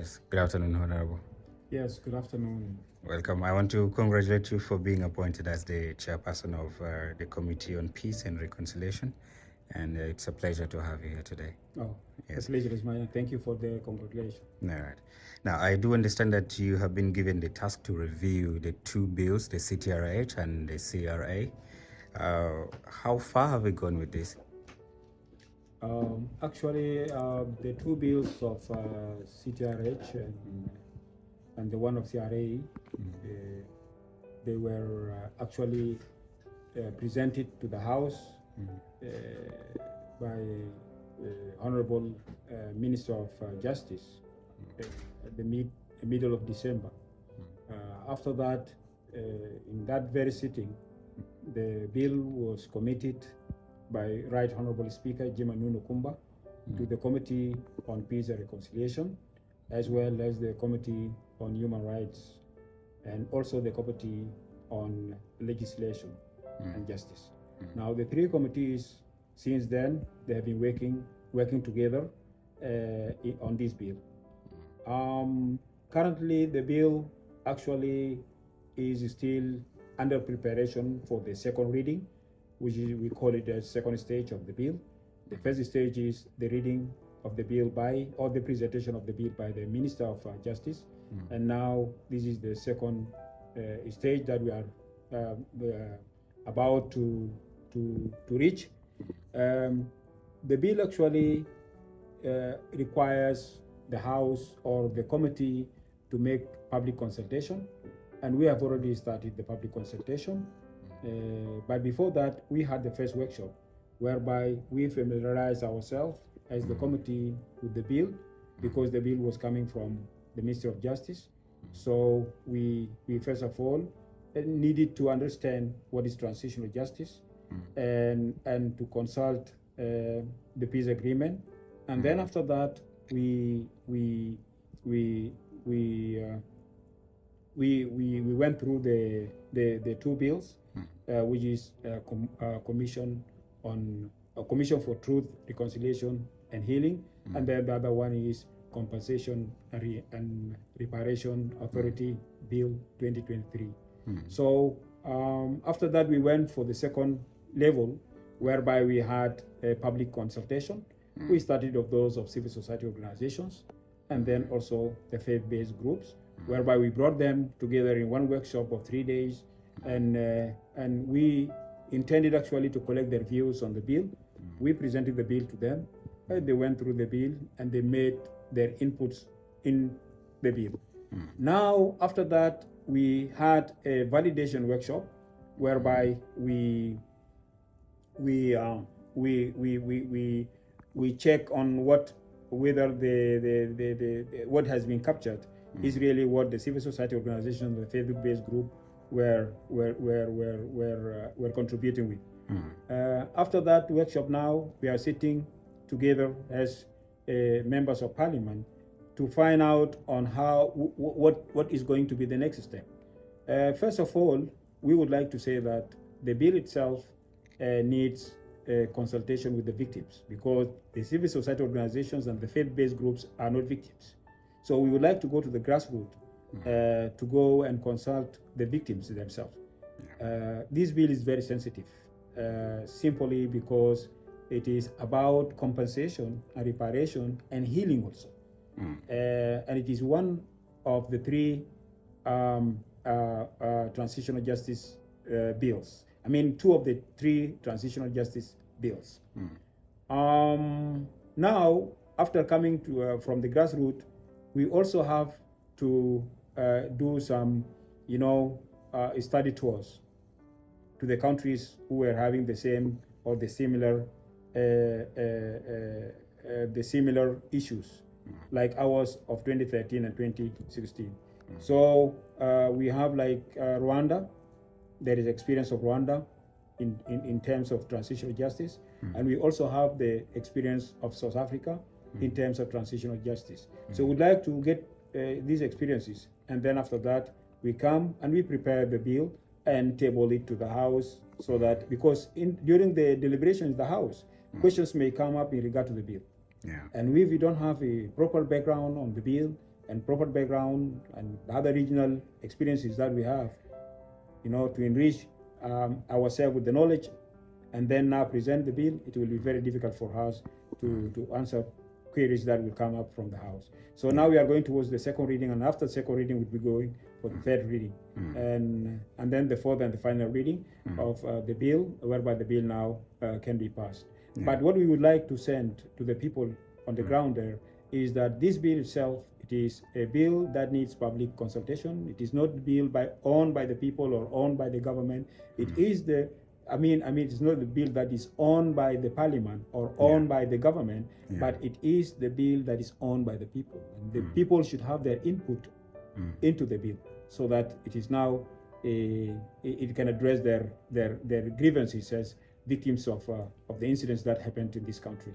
Yes, good afternoon, Honorable. Yes, good afternoon. Welcome. I want to congratulate you for being appointed as the chairperson of the Committee on Peace and Reconciliation, and it's a pleasure to have you here today. Oh, Yes. the pleasure is mine. Thank you for the congratulations. All right. Now, I do understand that you have been given the task to review the two bills, the CTHR and the CRA. How far have we gone with this? Actually, the two bills of CTRH and the one of CRA, they were actually presented to the House by Honorable Minister of Justice at the middle of December. After that, in that very sitting, the bill was committed by Right Honorable Speaker Jim Anuno Kumba to the Committee on Peace and Reconciliation, as well as the Committee on Human Rights, and also the Committee on Legislation and Justice. Now, the three committees, since then, they have been working together on this bill. Currently, the bill actually is still under preparation for the second reading, which is, we call it the second stage of the bill. The first stage is the reading of the bill or the presentation of the bill by the Minister of Justice. And now this is the second stage that we are about to reach. The bill actually requires the House or the committee to make public consultation, and we have already started the public consultation. But before that, we had the first workshop whereby we familiarized ourselves as the committee with the bill, because the bill was coming from the Ministry of Justice. So we first of all needed to understand what is transitional justice and to consult the peace agreement. And then after that, we went through the two bills, which is Commission for Truth, Reconciliation and Healing, and then the other one is Compensation and Reparation Authority Bill 2023. So after that, we went for the second level, whereby we had a public consultation. We started with those of civil society organizations, and then also the faith-based groups, whereby we brought them together in one workshop of 3 days, and we intended actually to collect their views on the bill. We presented the bill to them, and they went through the bill and they made their inputs in the bill. Now, after that, we had a validation workshop whereby we check on whether what has been captured is really what the civil society organization, the faith-based group were contributing with. After that workshop, now we are sitting together as members of Parliament to find out on what is going to be the next step. First of all, we would like to say that the bill itself needs consultation with the victims, because the civil society organizations and the faith-based groups are not victims. So we would like to go to the grassroots to go and consult the victims themselves. This bill is very sensitive, simply because it is about compensation and reparation and healing also. And it is one of the three transitional justice bills. I mean, two of the three transitional justice bills. Now, after coming from the grassroots, we also have to do some, study tours to the countries who were having the same or the similar issues, like ours of 2013 and 2016. So we have like Rwanda. There is experience of Rwanda in terms of transitional justice, and we also have the experience of South Africa in terms of transitional justice. So we'd like to get these experiences, and then after that we come and we prepare the bill and table it to the House, so that because during the deliberations in the House, questions may come up in regard to the bill. And if we don't have a proper background on the bill, and proper background and other regional experiences that we have, to enrich ourselves with the knowledge and then now present the bill, it will be very difficult for us to answer queries that will come up from the House. So now we are going towards the second reading, and after the second reading, we'll be going for the third reading, and then the fourth and the final reading of the bill, whereby the bill now can be passed. But what we would like to send to the people on the ground there is that this bill itself, it is a bill that needs public consultation. It is not a bill owned by the people or owned by the government. It is it's not the bill that is owned by the parliament or owned by the government, but it is the bill that is owned by the people. And the people should have their input into the bill so that it is now, it can address their grievances as victims of the incidents that happened in this country.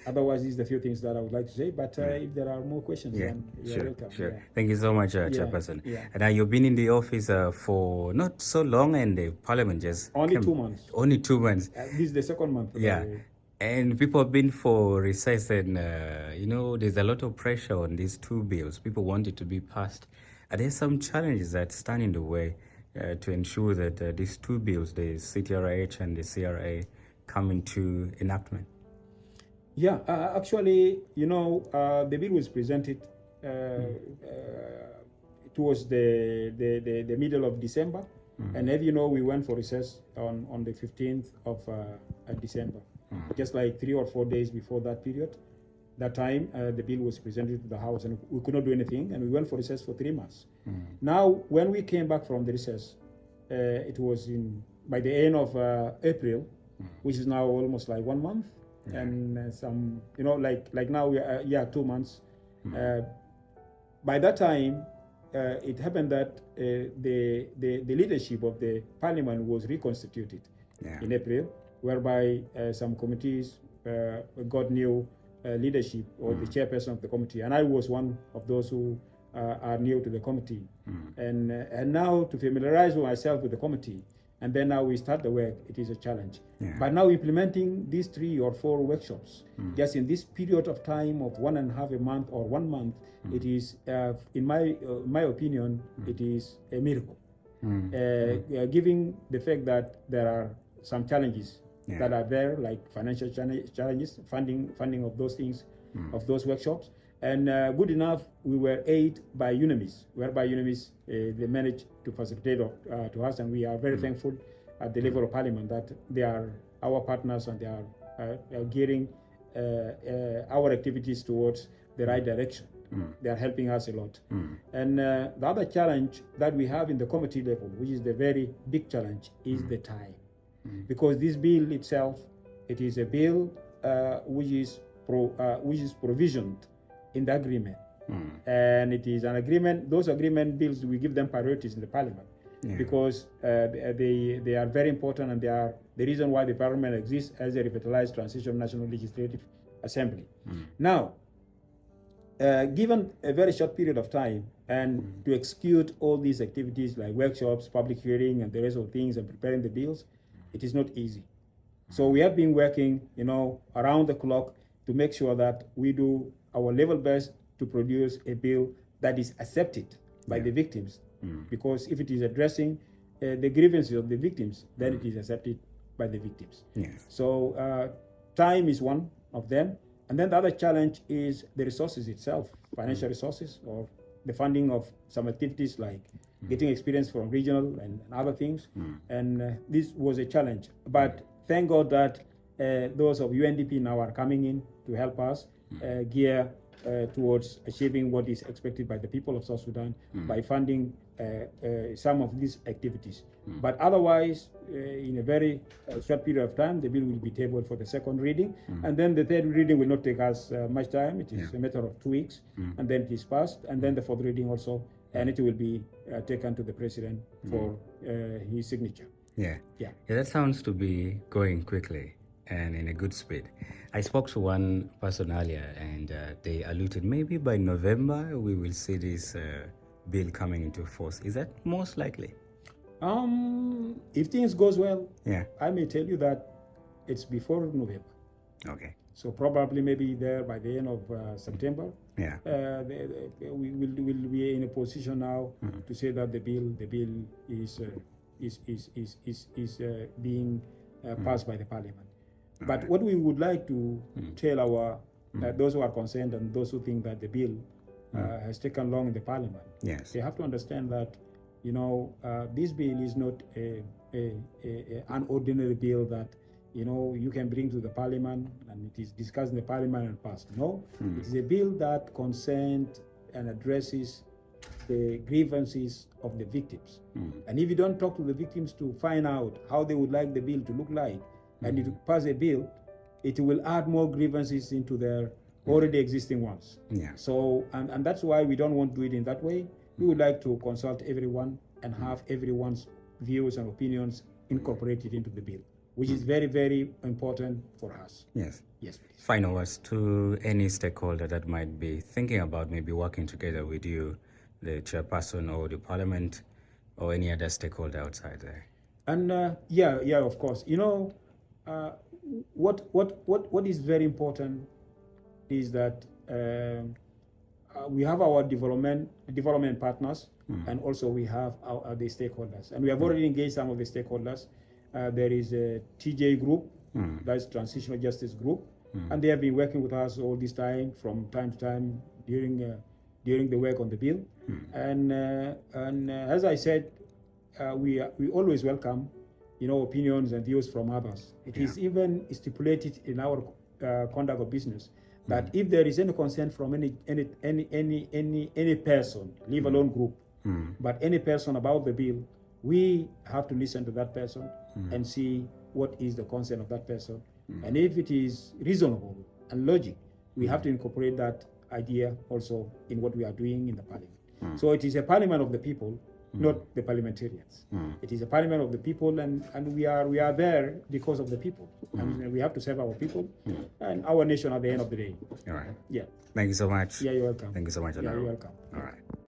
Otherwise, these are the few things that I would like to say, but if there are more questions, then you're welcome. Sure. Thank you so much, Chairperson. And you've been in the office for not so long, and the Parliament just... Only 2 months. Only 2 months. This is the second month. And people have been for recess, and, there's a lot of pressure on these two bills. People want it to be passed. Are there some challenges that stand in the way to ensure that these two bills, the CTHR and the CRA, come into enactment? Actually, the bill was presented towards the middle of December, and as you know, we went for recess on the 15th of December, just like 3 or 4 days before that period. That time, the bill was presented to the House, and we could not do anything, and we went for recess for 3 months. Now, when we came back from the recess, it was by the end of April, which is now almost like 1 month. And some, like now we are 2 months. By that time, it happened that the leadership of the parliament was reconstituted in April, whereby some committees got new leadership, or the chairperson of the committee, and I was one of those who are new to the committee. And now to familiarize myself with the committee, and then now we start the work, it is a challenge. But now implementing these 3 or 4 workshops, just in this period of time of 1.5 month or 1 month, it is, in my opinion, it is a miracle. Given the fact that there are some challenges that are there, like financial challenges, funding of those things, of those workshops. And good enough, we were aided by UNAMIS, whereby UNAMIS, they managed to facilitate to us, and we are very thankful at the level of Parliament that they are our partners, and they are gearing our activities towards the right direction. They are helping us a lot. And the other challenge that we have in the committee level, which is the very big challenge, is the time. Because this bill itself, it is a bill which is provisioned in the agreement, and it is an agreement. Those agreement bills, we give them priorities in the parliament because they are very important, and they are the reason why the parliament exists as a revitalized transitional national legislative assembly. Now, given a very short period of time, and to execute all these activities like workshops, public hearing, and the rest of things, and preparing the bills, it is not easy. So we have been working, around the clock to make sure that we do our level best to produce a bill that is accepted by the victims, because if it is addressing the grievances of the victims, then it is accepted by the victims. So time is one of them, and then the other challenge is the resources itself, financial resources, or the funding of some activities like getting experience from regional and other things, and this was a challenge. But thank God that those of UNDP now are coming in to help us gear towards achieving what is expected by the people of South Sudan by funding some of these activities. But otherwise, in a very short period of time, the bill will be tabled for the second reading, and then the third reading will not take us much time. It is a matter of 2 weeks, and then it is passed, and then the fourth reading also, and it will be taken to the president for his signature. That sounds to be going quickly and in a good speed. I spoke to one person earlier, and they alluded maybe by November we will see this bill coming into force. Is that most likely? If things goes well, I may tell you that it's before November. Okay. So probably maybe there by the end of September, Yeah. We will be in a position now to say that the bill is being passed by the Parliament. But what we would like to tell our those who are concerned and those who think that the bill has taken long in the Parliament, yes, they have to understand that, you know, this bill is not an ordinary bill that, you know, you can bring to the Parliament and it is discussed in the Parliament and passed. No, it is a bill that concerns and addresses the grievances of the victims. And if you don't talk to the victims to find out how they would like the bill to look like, and if you pass a bill, it will add more grievances into their already existing ones. Yeah. So, and that's why we don't want to do it in that way. We would like to consult everyone and have everyone's views and opinions incorporated into the bill, which is very, very important for us. Yes. Yes, please. Final words to any stakeholder that might be thinking about maybe working together with you, the chairperson or the Parliament, or any other stakeholder outside there. And yeah, of course. You know, what is very important is that we have our development partners, and also we have the stakeholders, and we have already engaged some of the stakeholders. There is a TJ group, that's Transitional Justice Group, and they have been working with us all this time, from time to time during the work on the bill. And as I said, we always welcome, you know, opinions and views from others. It is even stipulated in our conduct of business that if there is any concern from any person, leave alone group, but any person about the bill, we have to listen to that person and see what is the concern of that person. And if it is reasonable and logic, we have to incorporate that idea also in what we are doing in the Parliament. So it is a Parliament of the people, not the parliamentarians. It is a Parliament of the people, and we are there because of the people. And we have to serve our people and our nation at the end of the day. All right. Yeah. Thank you so much. Yeah, you're welcome. Thank you so much, Yeah, Honorable. you're welcome. All right.